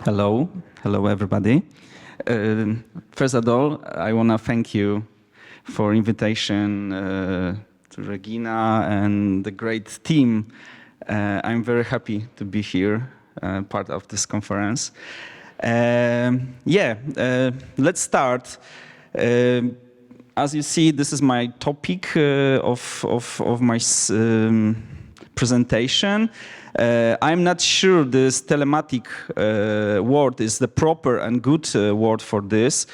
Hello, hello everybody. First of all, I want to thank you for invitation to Regina and the great team. I'm very happy to be here, part of this conference. Let's start. As you see, this is my topic of my presentation. I'm not sure this telematic word is the proper and good word for this,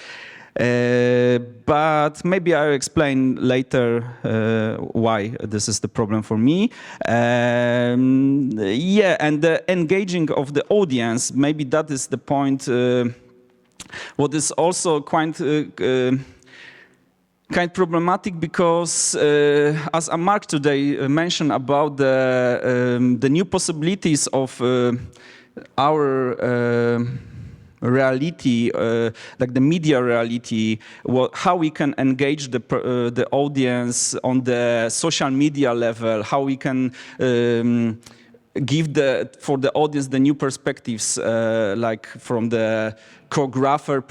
but maybe I'll explain later why this is the problem for me. And the engaging of the audience, maybe that is the point. What is also quite problematic because, as Mark today mentioned about the new possibilities of our reality, like the media reality, how we can engage the audience on the social media level, how we can give for the audience the new perspectives, like from the choreographer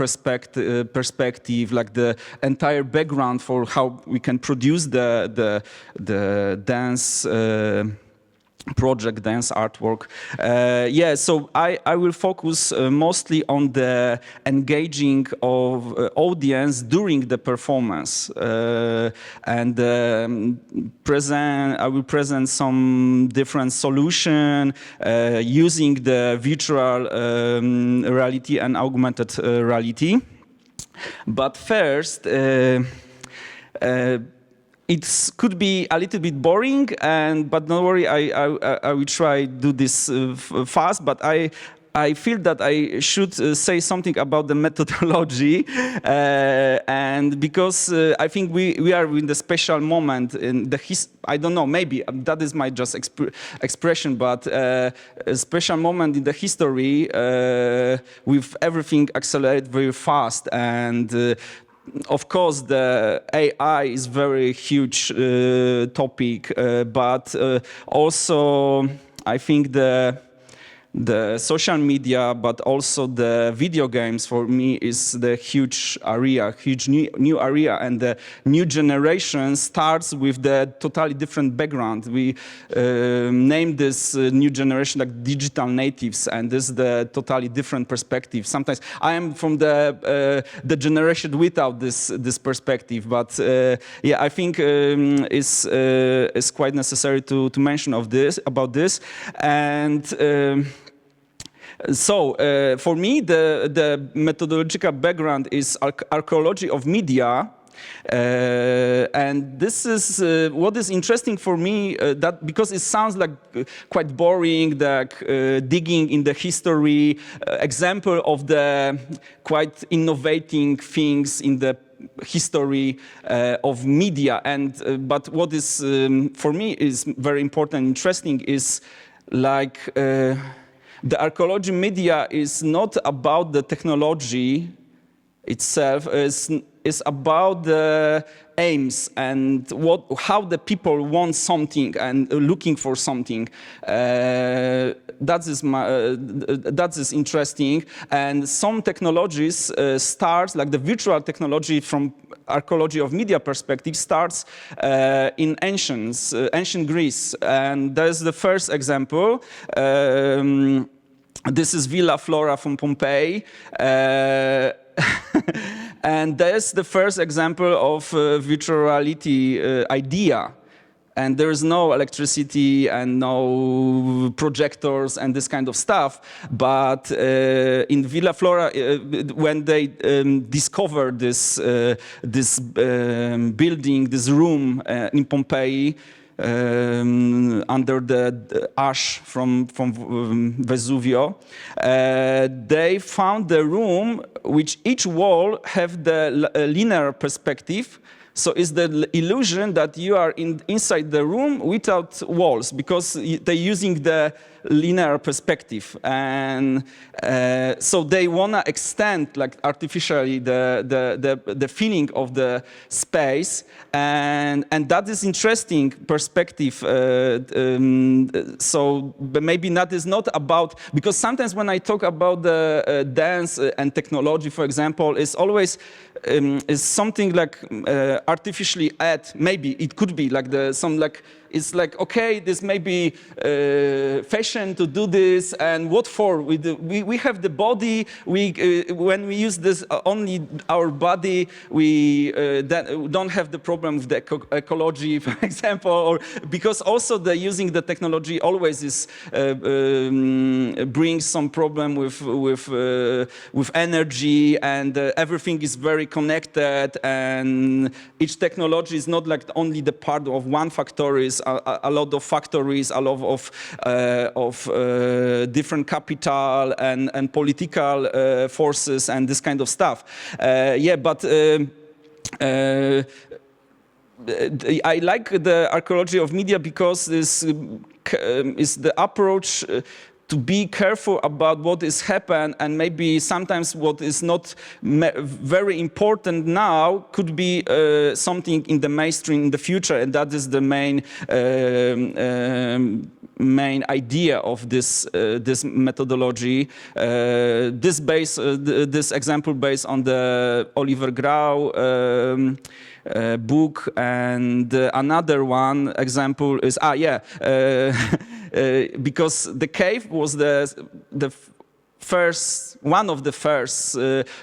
perspective, like the entire background for how we can produce the dance project, dance artwork. So I will focus mostly on the engaging of audience during the performance, and I will present some different solution using the virtual reality and augmented reality. But first, it could be a little bit boring, but don't worry, I will try to do this fast. But I feel that I should say something about the methodology, and because I think we are in the special moment in the I don't know, maybe that is my just expression, but a special moment in the history with everything accelerate very fast, and of course, the AI is very huge topic, but also I think the social media, but also the video games for me is the huge area, huge new area, and the new generation starts with the totally different background. We name this new generation like digital natives, and this is the totally different perspective. Sometimes I am from the generation without this perspective, but I think it's quite necessary to mention about this, and. So, for me, the methodological background is archaeology of media, and this is what is interesting for me, that because it sounds like quite boring, like digging in the history, example of the quite innovating things in the history of media, and but what is for me is very important and interesting is like the archaeology media is not about the technology itself, it's about the aims and how the people want something and looking for something. That is interesting, and some technologies starts, like the virtual technology from archaeology of media perspective, starts in ancient Greece, and there's the first example. This is Villa Flora from Pompeii. And there's the first example of virtual reality idea. And there's no electricity and no projectors and this kind of stuff. But in Villa Flora, when they discovered this building, this room in Pompeii, under the ash from Vesuvio, they found the room which each wall have the linear perspective. So it's the illusion that you are inside the room without walls, because they're using the linear perspective, and so they wanna extend like artificially the feeling of the space, and that is interesting perspective. So maybe that is not about, because sometimes when I talk about the dance and technology, for example, it's always is something like artificially add. Maybe it could be like it's like, okay, this may be fashion to do this, and what for? We have the body. When we use this only our body, we don't have the problem with the ecology, for example, or because also the using the technology always is brings some problem with energy, and everything is very connected, and each technology is not like only the part of one factories. A lot of factories, a lot of different capital and political forces and this kind of stuff. Yeah, but I like the archaeology of media because this is the approach to be careful about what is happened, and maybe sometimes what is not very important now could be something in the mainstream in the future, and that is the main idea of this methodology. This example based on the Oliver Grau book, and another one example is because the cave was the first, one of the first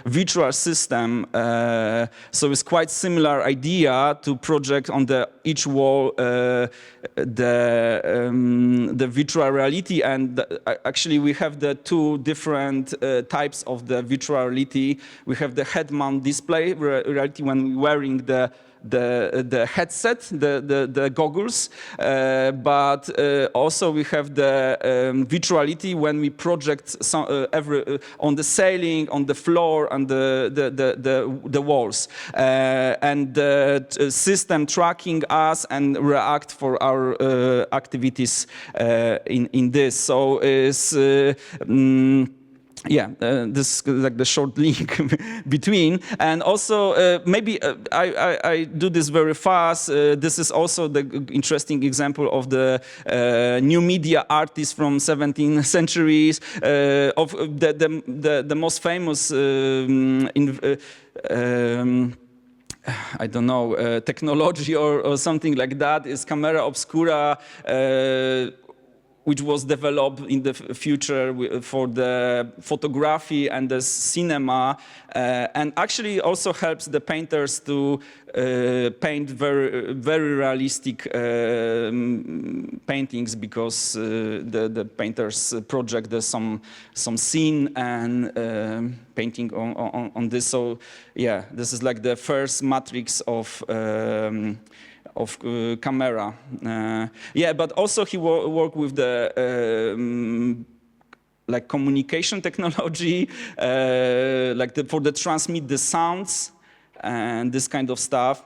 virtual system, so it's quite similar idea to project on each wall the virtual reality, and actually we have the two different types of the virtual reality. We have the head mount display reality when wearing the headset, the goggles, but also we have the virtuality when we project on the ceiling, on the floor, on the walls, and the system tracking us and react for our activities in this. So is this is like the short link between, and also maybe I do this very fast. This is also the interesting example of the new media artists from 17th centuries, of the most famous I don't know, technology or something like that is camera obscura, which was developed in the future for the photography and the cinema, and actually also helps the painters to paint very realistic paintings, because the painters project some scene and painting on this. So yeah, this is like the first matrix of camera. Yeah, but also he worked with the like communication technology, like for the transmit the sounds and this kind of stuff.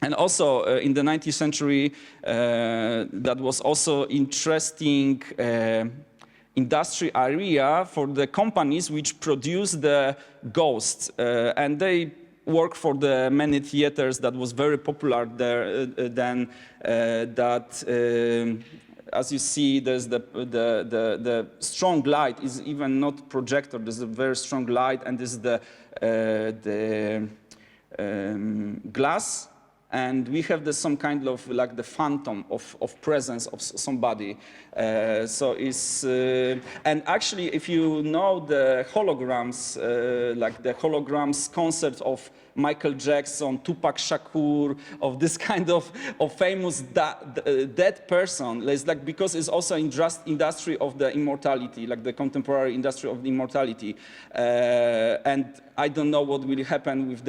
And also in the 19th century, that was also interesting industry area for the companies which produce the ghosts, and they work for the many theaters that was very popular there. Then that, as you see, there's the strong light is even not projector. There's a very strong light, and this is the glass. And we have some kind of like the phantom of presence of somebody. So it's and actually, if you know the holograms, like the holograms concert of Michael Jackson, Tupac Shakur, of this kind of famous dead person, it's like, because it's also industry of the immortality, like the contemporary industry of the immortality, and I don't know what will happen with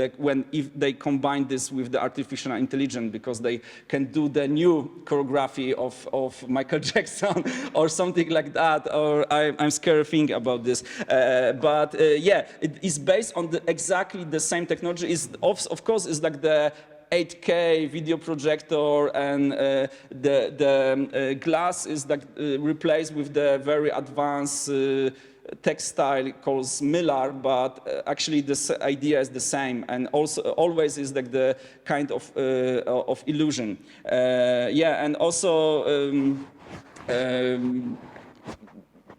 if they combine this with the artificial intelligence, because they can do the new choreography of Michael Jackson or something like that. Or I'm scared thinking about this. Yeah, it is based on exactly the same technology. Of course, it's like the 8K video projector, and the glass is like replaced with the very advanced textile called Mylar, but actually this idea is the same, and also always is like the kind of illusion. Yeah, and also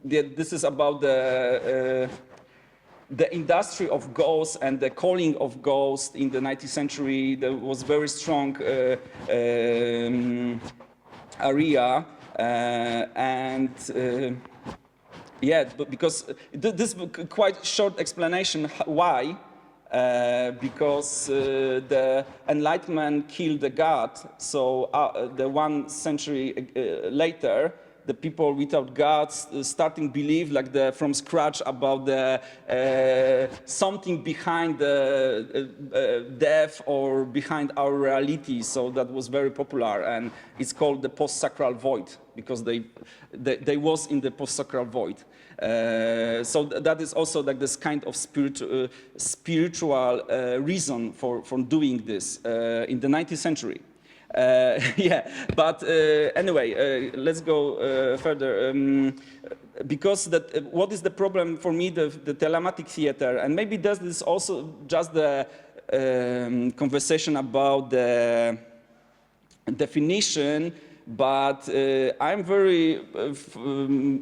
this is about the industry of ghosts and the calling of ghosts in the 19th century. There was very strong area, and yeah, but because this quite short explanation why. Because the Enlightenment killed the God, so the 1 century later, the people without God starting believe like from scratch about the something behind the death or behind our reality. So that was very popular, and it's called the post-sacral void because they was in the post-sacral void. So that is also like this kind of spiritual reason for doing this in the 19th century. Yeah, but anyway, let's go further. Because what is the problem for me, the telematic theater, and maybe this is also just the conversation about the definition, but I'm very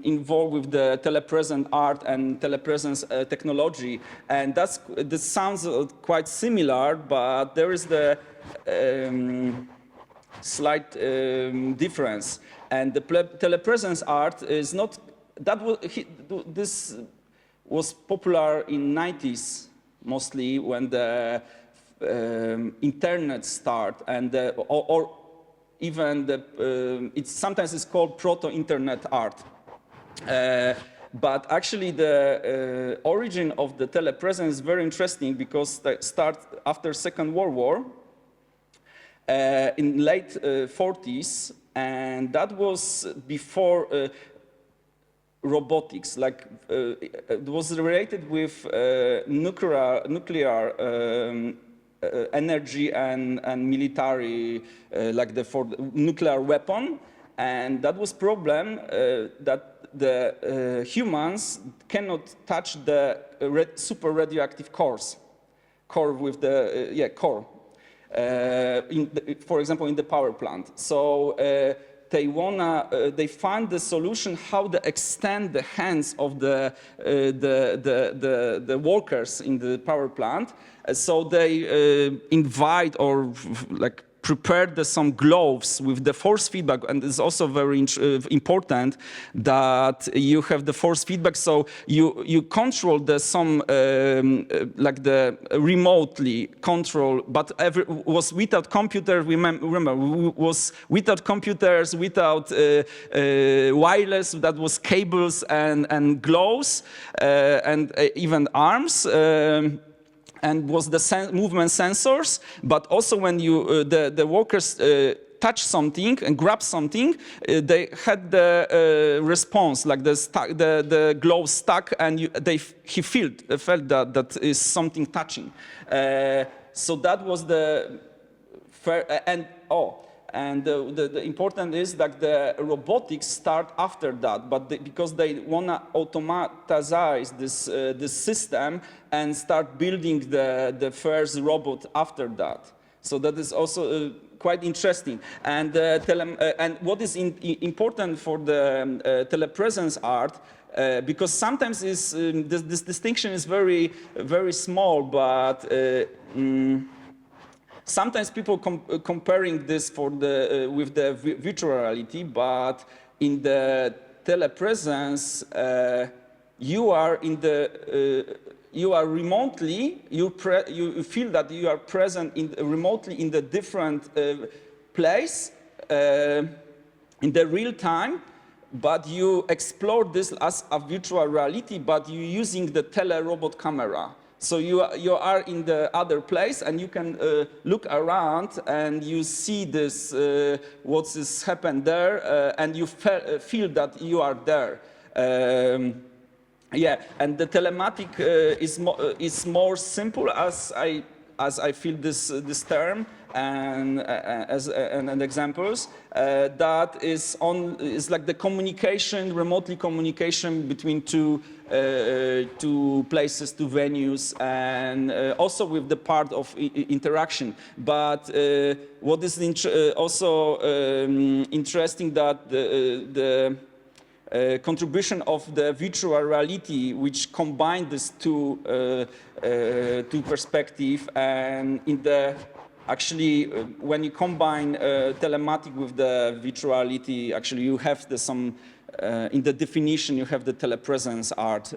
involved with the telepresence art and telepresence technology, and this sounds quite similar, but there is the slight difference, and the telepresence art is not that this was popular in 90s mostly when the internet start, and or even sometimes it's called proto-internet art. But actually the origin of the telepresence is very interesting because it starts after Second World War in late 40s, and that was before robotics. Like it was related with nuclear energy and military, like for the nuclear weapon, and that was problem that the humans cannot touch the super radioactive core with the core. For example, in the power plant. So they find the solution how to extend the hands of the workers in the power plant. So they invite or like prepared some gloves with the force feedback, and it's also very important that you have the force feedback, so you control like the remotely control, but was without computer. Remember, was without computers, without wireless. That was cables and gloves and even arms. And was the movement sensors, but also when the workers touch something and grab something, they had the response, like the glove stuck, and he felt that is something touching. So that was the the important is that the robotics start after that, but because they want to automatize this system and start building the first robot after that. So that is also quite interesting. And and what is important for the telepresence art, because sometimes this distinction is very very small, but sometimes people comparing this with the virtual reality, but in the telepresence, you are remotely. You feel that you are present remotely in the different place in the real time, but you explore this as a virtual reality, but you're using the tele-robot camera. So you are in the other place, and you can look around, and you see this what is happened there, and you feel that you are there. Yeah, and the telematic is more simple as I feel this term, and examples. That is like the communication, remotely communication between two places, two venues, and also with the part of interaction. But what is also interesting that the contribution of the virtual reality, which combined these two perspectives, and in the actually when you combine telematic with the virtuality, actually you have some in the definition you have the telepresence art.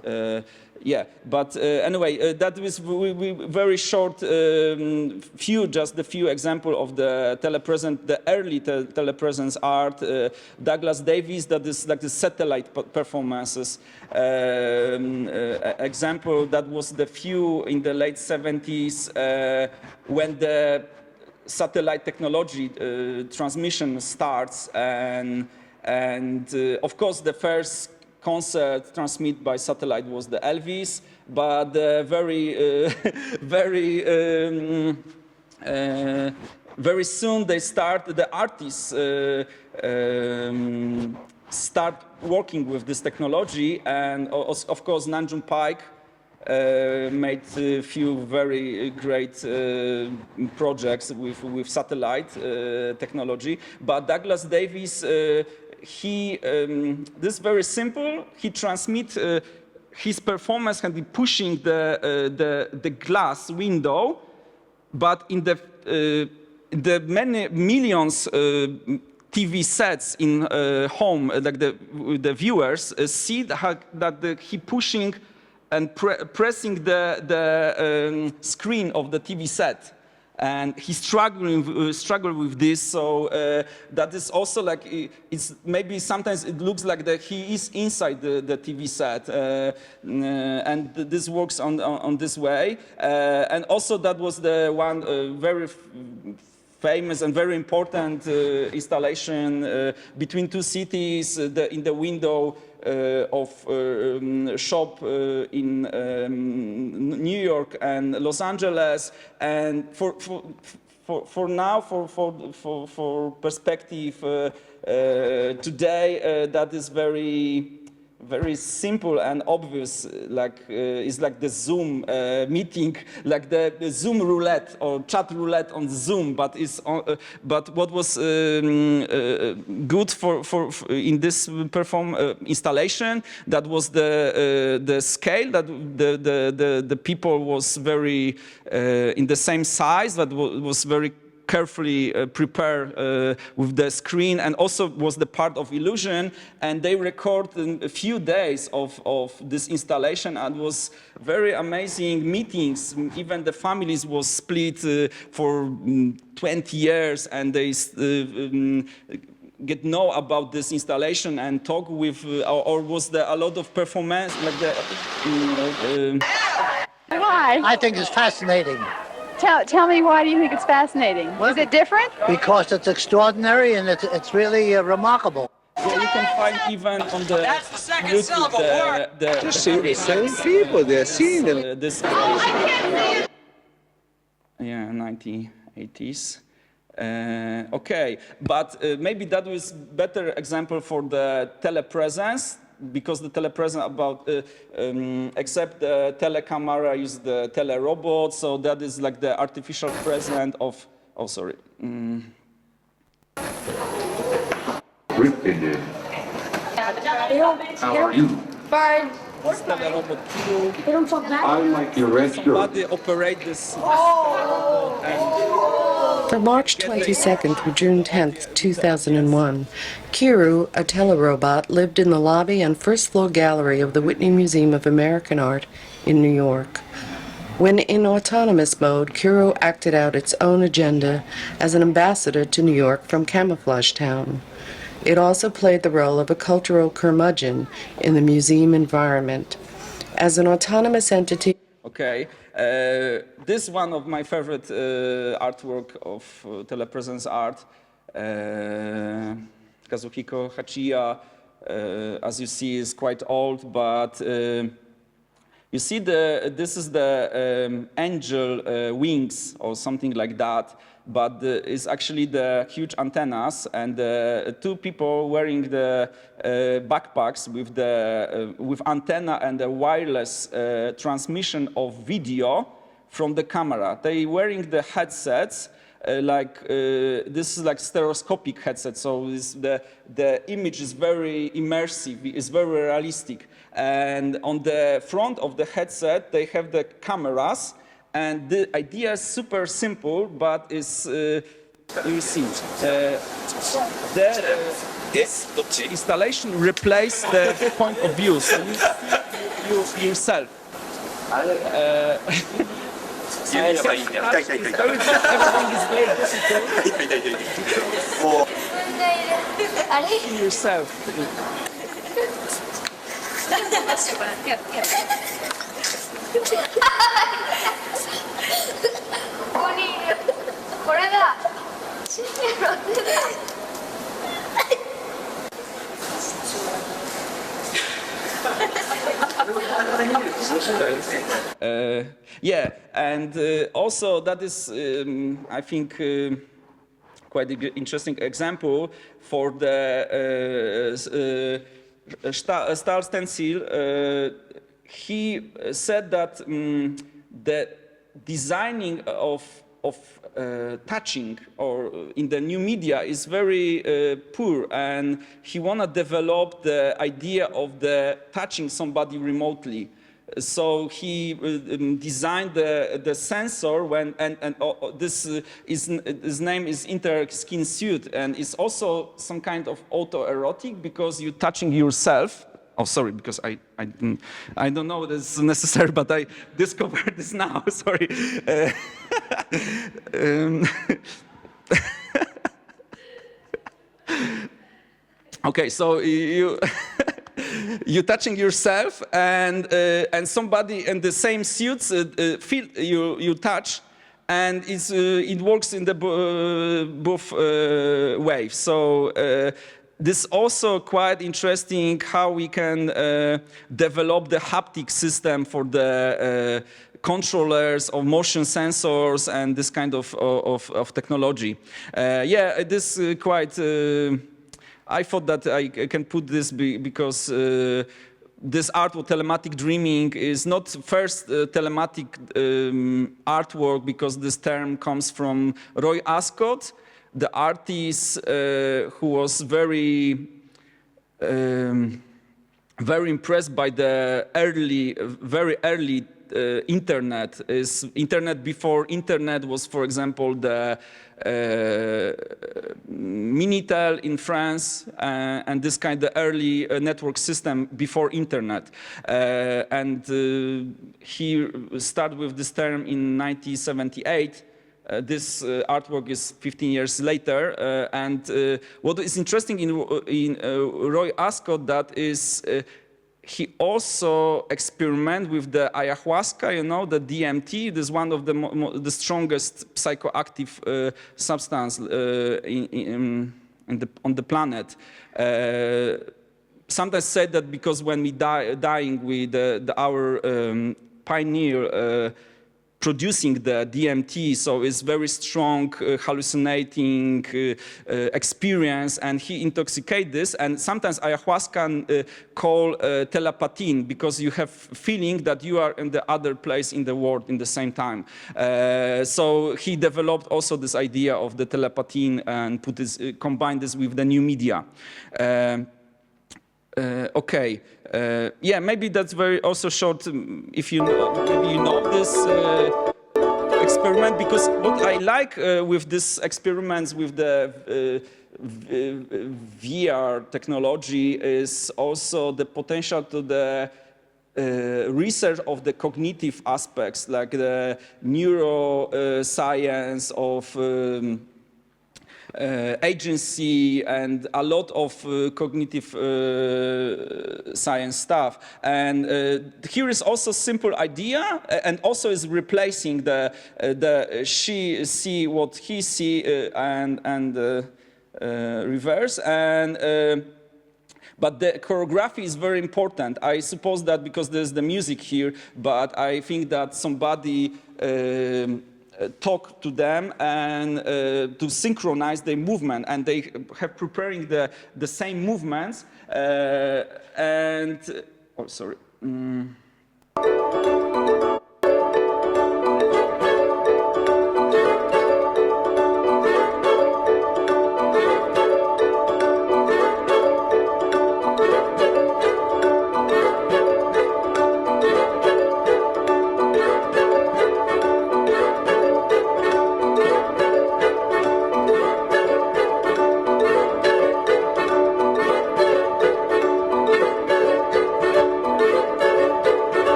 Yeah, but anyway, that was very short just the few example of the early telepresence art. Douglas Davis, that is like the satellite performances example. That was the few in the late 70s when the satellite technology transmission starts, and of course the first concert transmitted by satellite was the Elvis, but very soon the artists start working with this technology, and of course Nanjun Paik made a few very great projects with satellite technology. But Douglas Davis, this is very simple. He transmits his performance can be pushing the glass window, but in the many millions TV sets in home, like the viewers see that he pushing and pressing the screen of the TV set, and he's struggling with this. So that is also like it's maybe sometimes it looks like that he is inside the TV set, and this works on this way. And also that was the one very famous and very important installation between two cities in the window of shop in New York and Los Angeles. And for now, for perspective today, that is very simple and obvious. Like it's like the Zoom meeting, like the Zoom roulette or chat roulette on Zoom. But but what was good for in this installation, that was the scale, that the people was very in the same size, that was very carefully prepared with the screen, and also was the part of illusion. And they recorded a few days of this installation, and was very amazing meetings. Even the families was split for 20 years, and they get know about this installation and talk with, or was there a lot of performance like the? Why? I think it's fascinating. Tell me, why do you think it's fascinating? Is it different? Because it's extraordinary and it's really remarkable. Yeah, you can find even on the YouTube They're seeing the same people. They're seeing them. This yeah, 1980s. Okay, but maybe that was better example for the telepresence, because the telepresence about except the telecamera use the telerobot, so that is like the artificial presence of. Oh, sorry. How are you? Fine. This telerobot too. They don't talk back. I like your red shirt. Somebody operate this robot and From March 22nd through June 10th, 2001, Kiru, a telerobot, lived in the lobby and first-floor gallery of the Whitney Museum of American Art in New York. When in autonomous mode, Kiru acted out its own agenda as an ambassador to New York from Camouflage Town. It also played the role of a cultural curmudgeon in the museum environment. As an autonomous entity... Okay, this is one of my favorite artwork of telepresence art. Kazuhiko Hachiya, as you see, is quite old, but you see this is the angel wings or something like that. but it's actually the huge antennas and two people wearing the backpacks with antenna and a wireless transmission of video from the camera. They wearing the headsets. This is like stereoscopic headset, so the image is very immersive, it's very realistic. And on the front of the headset, they have the cameras, and the idea is super simple, but it's, you see, this installation replaces the point of view, so you see yourself. Everything is very difficult. Yourself. ここにいる。これだ。Yeah, and also that is, I think, quite an interesting example for the Stal Stencil. He said that the designing of touching or in the new media is very poor, and he wanna develop the idea of the touching somebody remotely. So he designed the sensor his name is Interskin Suit, and it's also some kind of autoerotic because you're touching yourself. Oh, sorry, because I don't know this is necessary, but I discovered this now. Sorry. Okay, so you're touching yourself, and somebody in the same suits feel you touch, and it works in the both ways. So. This is also quite interesting how we can develop the haptic system for the controllers of motion sensors and this kind of technology. Yeah, this quite. I thought that I can put this because this art of telematic dreaming is not first telematic artwork, because this term comes from Roy Ascott, the artist who was very impressed by the very early internet. Internet before internet was, for example, the Minitel in France, and this kind of early network system before internet. And he started with this term in 1978. This artwork is 15 years later, and what is interesting in Roy Ascott, that is he also experimented with the ayahuasca, you know, the DMT. This is one of the strongest psychoactive substance on the planet. Sometimes said that because when we dying with our pioneer producing the DMT, so it's very strong hallucinating experience, and he intoxicate this, and sometimes ayahuasca call telepatine, because you have feeling that you are in the other place in the world in the same time. So he developed also this idea of the telepatine and combined this with the new media. Okay, yeah, maybe that's very also short. If you know, maybe you know this experiment, because what I like with this experiments with the VR technology is also the potential to the research of the cognitive aspects, like the neuroscience of agency and a lot of cognitive science stuff. And here is also simple idea, and also is replacing the she see what he see and reverse. And but the choreography is very important. I suppose that because there's the music here, but I think that somebody talk to them and to synchronize their movement, and they have preparing the same movements and oh sorry.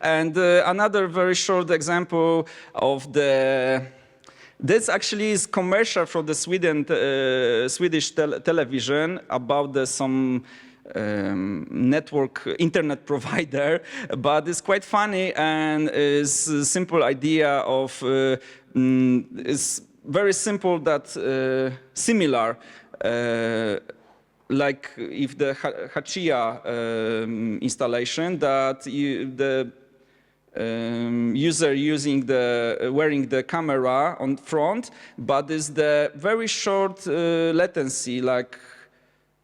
And another very short example of this actually is commercial from the Swedish television about some internet provider, but it's quite funny and is a simple idea of it's very simple that similar. Like if the Hachia installation, that the user wearing the camera on front, but is the very short latency, like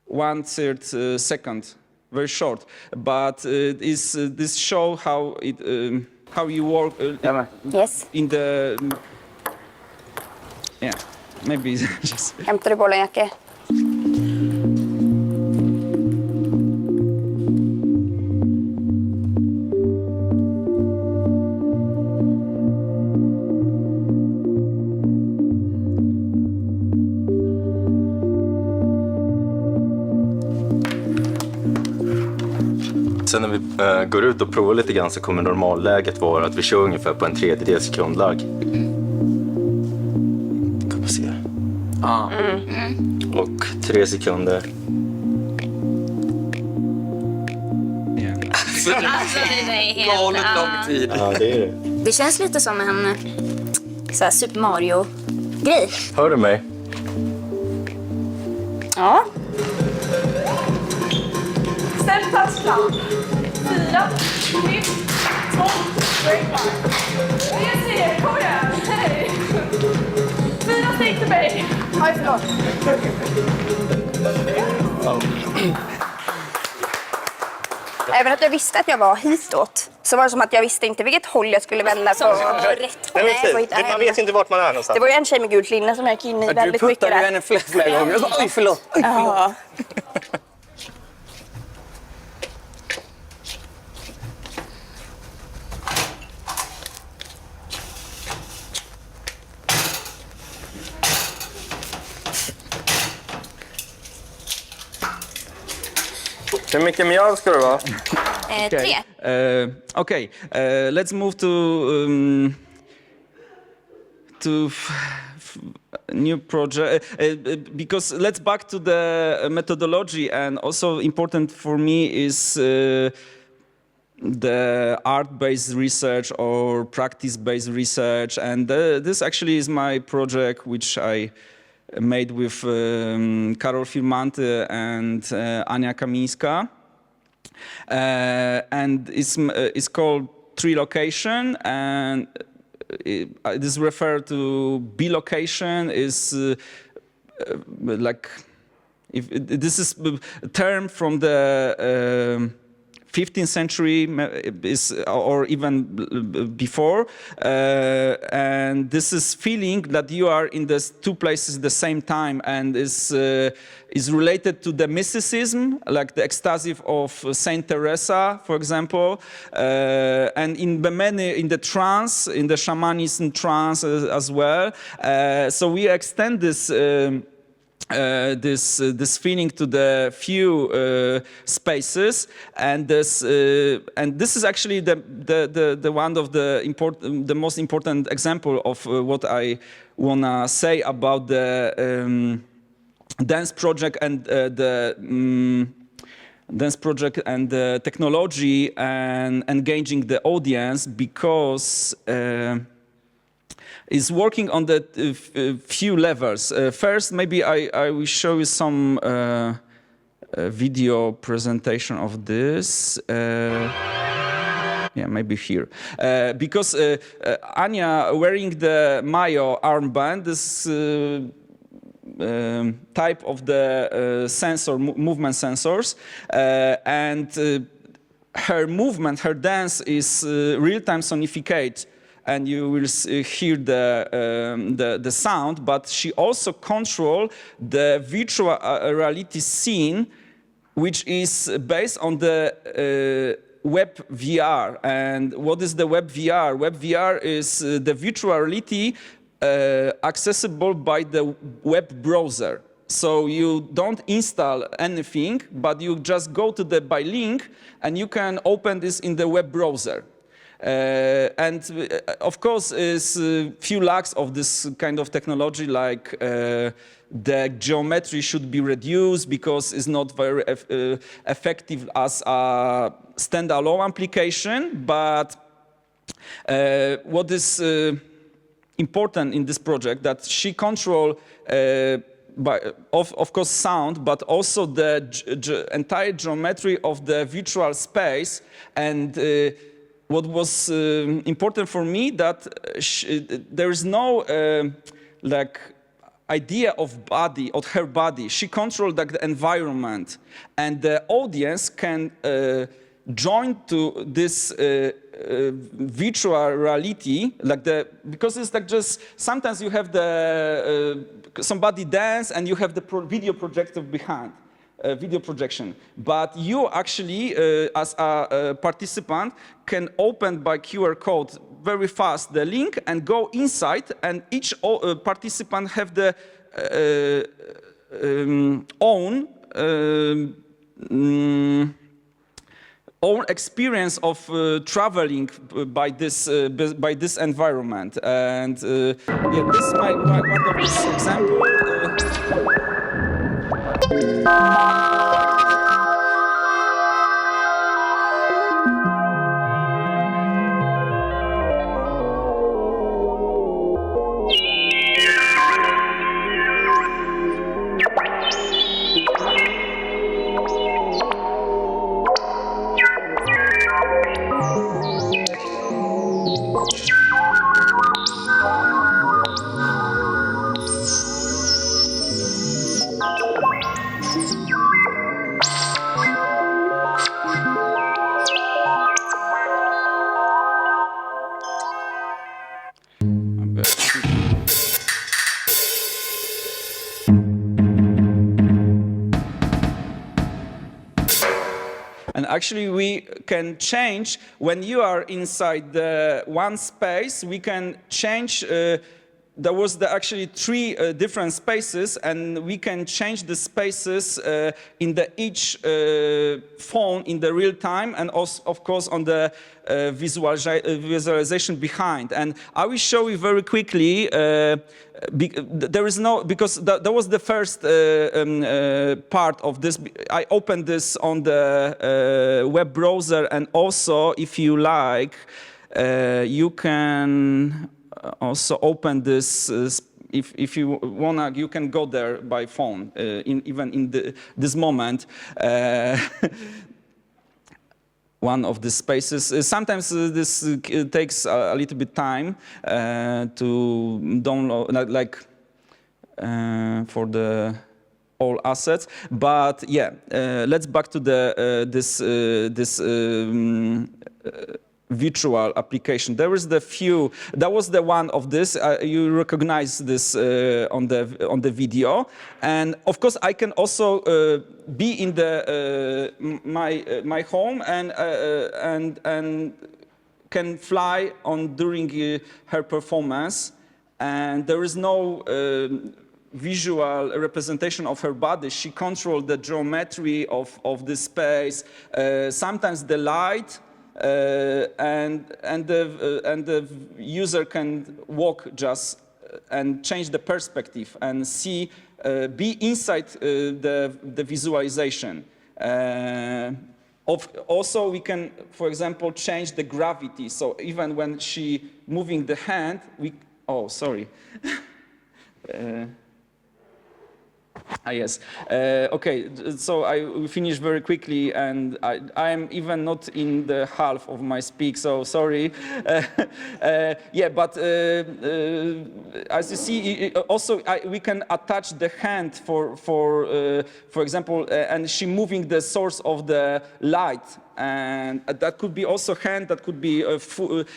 1/3 second, very short. But this show how you work Yes. in the maybe just. Hämtar du bollen, Jacke? Sen när vi går ut och provar lite grann så kommer normalläget vara att vi kör ungefär på en 1/3 sekundlag. Kan man se. Och 3 sekunder. Alltså det är helt... Galet lång tid. Ja, det är det. Det känns lite som en så här Super Mario-grej. Hör du mig? Ja. Ställ plats fram. 4, 3, 2, jag ser, kom igen, hej. 4 steg till mig. Oj, förlåt. Även att jag visste att jag var hitåt, så var det som att jag visste inte vilket håll jag skulle vända på. Rätt håll. Man vet inte vart man är någonstans. Det var ju en tjej med gult linne som jag gick in i väldigt mycket där. Du puttade ju henne flera gånger. Oj, förlåt. Ja. Hur mycket mjöl ska det vara? 3. Okay, let's move to new project because let's back to the methodology, and also important for me is the art-based research or practice-based research, and this actually is my project which I made with Karol Firmanty and Ania Kamińska, and it's called Tree Location, and it is referred to bilocation is like if this is a term from the 15th century or even before, and this is feeling that you are in these two places at the same time, and is related to the mysticism, like the ecstasy of Saint Teresa, for example, and in the trance, in the shamanism trance as well. So we extend this. This feeling to the few spaces, and this is actually the one of the most important example of what I wanna say about the dance project and the technology and engaging the audience, because is working on the few levels. First, maybe I will show you some video presentation of this. Yeah, maybe here. Because Anya wearing the Mayo armband, this type of the sensor, movement sensors, and her movement, her dance is real-time sonified, and you will hear the sound, but she also controls the virtual reality scene, which is based on the Web VR. And what is the Web VR? Web VR is the virtual reality accessible by the web browser. So you don't install anything, but you just go to the by link, and you can open this in the web browser. And of course, is few lacks of this kind of technology, like the geometry should be reduced because it's not very effective as a standalone application. But what is important in this project, that she control of course sound, but also the entire geometry of the virtual space. And what was important for me, that there is no like idea of body, of her body. She controlled like the environment, and the audience can join to this virtual reality, like because it's like just sometimes you have the somebody dance and you have the video projector behind. Video projection, but you actually, as a participant, can open by QR code very fast the link and go inside, and each participant have the own experience of traveling by this environment. And yeah, this is one of this example. And actually, we can change, when you are inside the one space, we can change, there was actually 3 different spaces, and we can change the spaces in each phone in the real time, and also, of course, on the visualization behind. And I will show you very quickly. There is no, because that was the first part of this. I opened this on the web browser, and also, if you like, you can also open this. If you wanna, you can go there by phone. Even in this moment. One of the spaces. Sometimes this takes a little bit time to download, like for the all assets. But yeah, let's back to the this virtual application. There is the few. That was the one of this. You recognize this on the video, and of course I can also be in the my home and can fly on during her performance, and there is no visual representation of her body. She controlled the geometry of the space, sometimes the light, and the user can walk just and change the perspective and see, be inside the visualization. Also, we can, for example, change the gravity. So even when she moving the hand, oh, sorry. Yes. Okay. So I will finish very quickly, and I am even not in the half of my speak. So sorry. Yeah, but as you see, also we can attach the hand for example, and she moving the source of the light, and that could be also hand. That could be foot,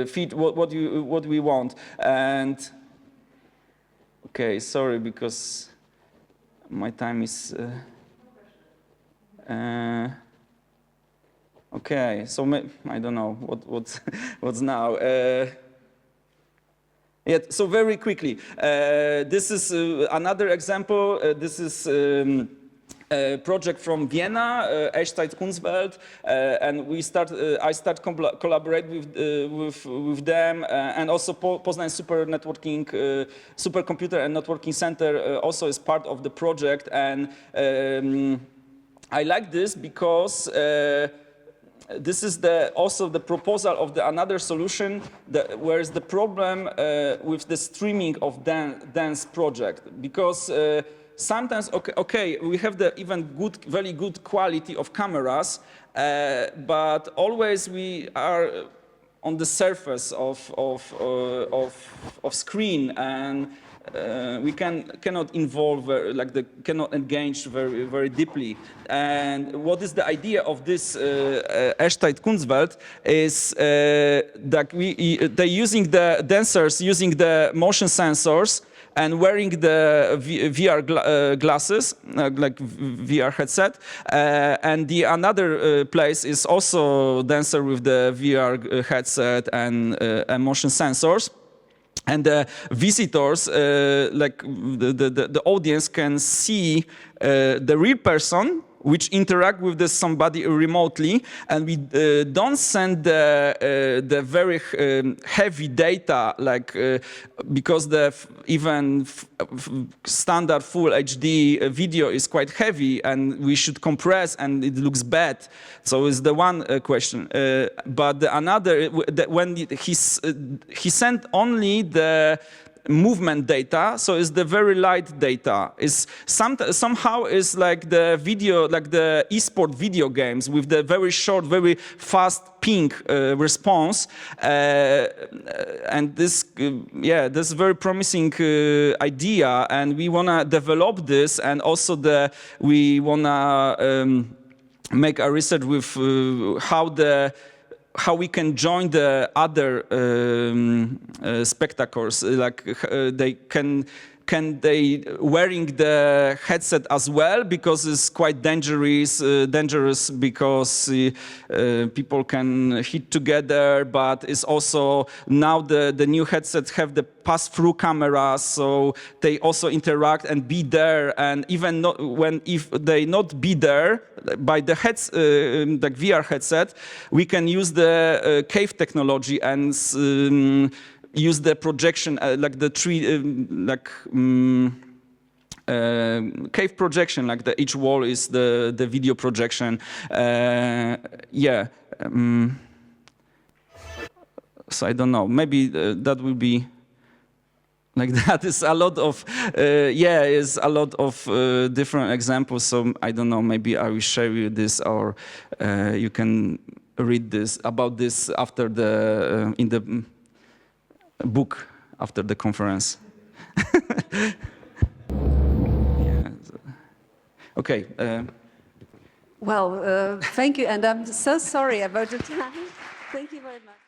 feet. What we want. And okay, sorry, because my time is... okay, so I don't know what's now. Yeah, so very quickly, this is another example. This is a project from Vienna, Echtzeit-Kunstwelt, and I start collaborate with them, and also Poznań Supercomputer and Networking Center also is part of the project, and I like this because this is also the proposal of another solution, where is the problem with the streaming of dance project, because sometimes, okay, we have the very good quality of cameras, but always we are on the surface of screen, and we cannot involve, cannot engage very deeply. And what is the idea of this Echtzeit-Kunstwelt is that they're using the dancers using the motion sensors and wearing the VR glasses, like VR headset. And the another place is also dancer with the VR headset and motion sensors. And the visitors, like the audience, can see the real person which interact with somebody remotely, and we don't send the very heavy data, like because the even standard full HD video is quite heavy, and we should compress, and it looks bad. So it's the one question. But the another, when he sent only the movement data, so it's the very light data. Is somehow is like the video, like the esport video games with the very short, very fast ping response, and this, yeah, this is very promising idea, and we wanna develop this, and also we wanna make a research with how we can join the other spectators, like they can they wearing the headset as well, because it's quite dangerous because people can hit together, but it's also now the new headsets have the pass-through cameras, so they also interact and be there, and even not if they not be there by the like VR headset, we can use the cave technology and use the projection, like the cave projection, like each wall is the video projection. Yeah. So I don't know. Maybe that will be like that. Is a lot of yeah, is a lot of different examples. So I don't know. Maybe I will share you this, or you can read this about this after in the book after the conference. Yeah. Okay. Well, thank you, and I'm so sorry about the time. Thank you very much.